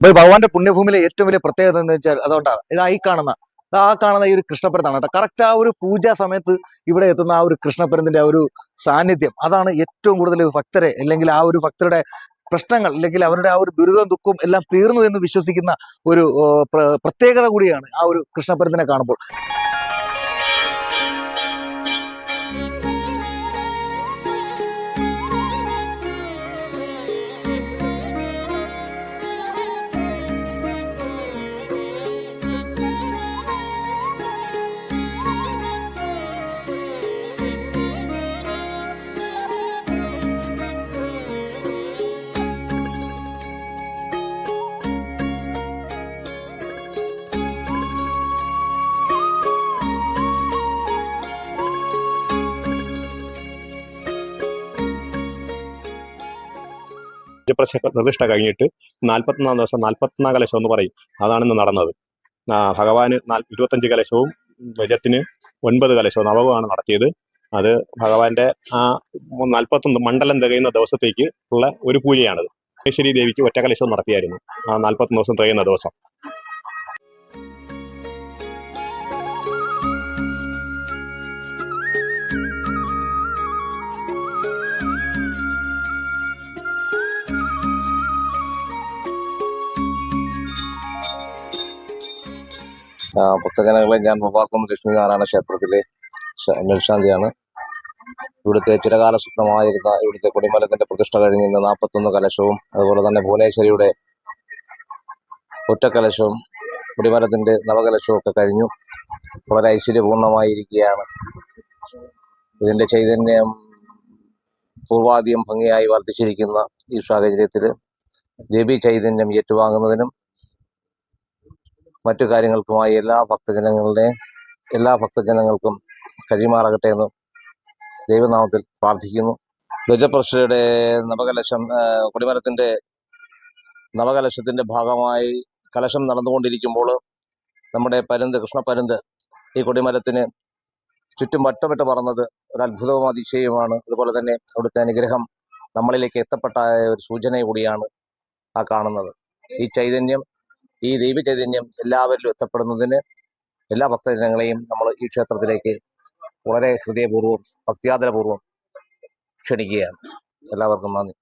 അപ്പൊ ഭഗവാന്റെ പുണ്യഭൂമിയിലെ ഏറ്റവും വലിയ പ്രത്യേകത എന്ന് വെച്ചാൽ അതുകൊണ്ടാണ് കാണുന്ന ഈ ഒരു കൃഷ്ണപ്പരത്താണ് കേട്ടോ. കറക്റ്റ് ആ ഒരു പൂജാ സമയത്ത് ഇവിടെ എത്തുന്ന ആ ഒരു കൃഷ്ണപ്പരത്തിന്റെ ആ ഒരു സാന്നിധ്യം, അതാണ് ഏറ്റവും കൂടുതൽ ഭക്തരെ, അല്ലെങ്കിൽ ആ ഒരു ഭക്തരുടെ പ്രശ്നങ്ങൾ, അല്ലെങ്കിൽ അവരുടെ ആ ഒരു ദുരിതവും ദുഃഖവും എല്ലാം തീർന്നു എന്ന് വിശ്വസിക്കുന്ന ഒരു പ്രത്യേകത കൂടിയാണ് ആ ഒരു കൃഷ്ണപ്പരത്തിനെ കാണുമ്പോൾ. പ്രതിഷ്ഠ കഴിഞ്ഞിട്ട് 41 ദിവസം 41 കലശം എന്ന് പറയും. അതാണ് ഇന്ന് നടന്നത്. ഭഗവാന് 25 കലശവും ഗജത്തിന് 9 കലശവും നവകമാണ് നടത്തിയത്. അത് ഭഗവാന്റെ ആ 41 മണ്ഡലം തികയുന്ന ദിവസത്തേക്ക് ഉള്ള ഒരു പൂജയാണത്. മഹേശ്വരി ദേവിക്ക് ഒറ്റ കലശവും നടത്തിയായിരുന്നു ആ 41 ദിവസം തികയുന്ന ദിവസം. ഭക്തജനങ്ങളെ, ഞാൻ മുബാക്കും ലക്ഷ്മിനാരായണ ക്ഷേത്രത്തിലെ മേൽശാന്തിയാണ്. ഇവിടുത്തെ ചിരകാല സ്വപ്നമായിരുന്ന ഇവിടുത്തെ കൊടിമരത്തിന്റെ പ്രതിഷ്ഠ കഴിഞ്ഞ് ഇന്ന് 41 കലശവും അതുപോലെ തന്നെ ഭുവനേശ്വരിയുടെ ഒറ്റക്കലശവും കൊടിമരത്തിന്റെ നവകലശവും ഒക്കെ കഴിഞ്ഞു. വളരെ ഐശ്വര്യപൂർണമായിരിക്കുകയാണ്. ഇതിന്റെ ചൈതന്യം പൂർവാധികം ഭംഗിയായി വർദ്ധിച്ചിരിക്കുന്ന ഈ സാഹചര്യത്തിൽ ദേവി ചൈതന്യം ഏറ്റുവാങ്ങുന്നതിനും മറ്റു കാര്യങ്ങൾക്കുമായി എല്ലാ ഭക്തജനങ്ങൾക്കും കഴിയുമാറാകട്ടെ എന്ന് ദൈവനാമത്തിൽ പ്രാർത്ഥിക്കുന്നു. ഗജപ്രതിഷ്ഠയുടെ കൊടിമരത്തിന്റെ നവകലശത്തിന്റെ ഭാഗമായി കലശം നടന്നുകൊണ്ടിരിക്കുമ്പോൾ നമ്മുടെ കൃഷ്ണപ്പരുന്ത് ഈ കൊടിമരത്തിന് ചുറ്റും വട്ടമിട്ട് പറന്നത് ഒരു അത്ഭുതവും അതിശയവുമാണ്. അതുപോലെ തന്നെ അവിടുത്തെ അനുഗ്രഹം നമ്മളിലേക്ക് എത്തപ്പെട്ട ഒരു സൂചന കൂടിയാണ് ആ കാണുന്നത്. ഈ ദൈവ ചൈതന്യം എല്ലാവരിലും എത്തപ്പെടുന്നതിന് എല്ലാ ഭക്തജനങ്ങളെയും നമ്മൾ ഈ ക്ഷേത്രത്തിലേക്ക് വളരെ ഹൃദയപൂർവ്വം ഭക്തിയാദരപൂർവ്വം ക്ഷണിക്കുകയാണ്. എല്ലാവർക്കും നന്ദി.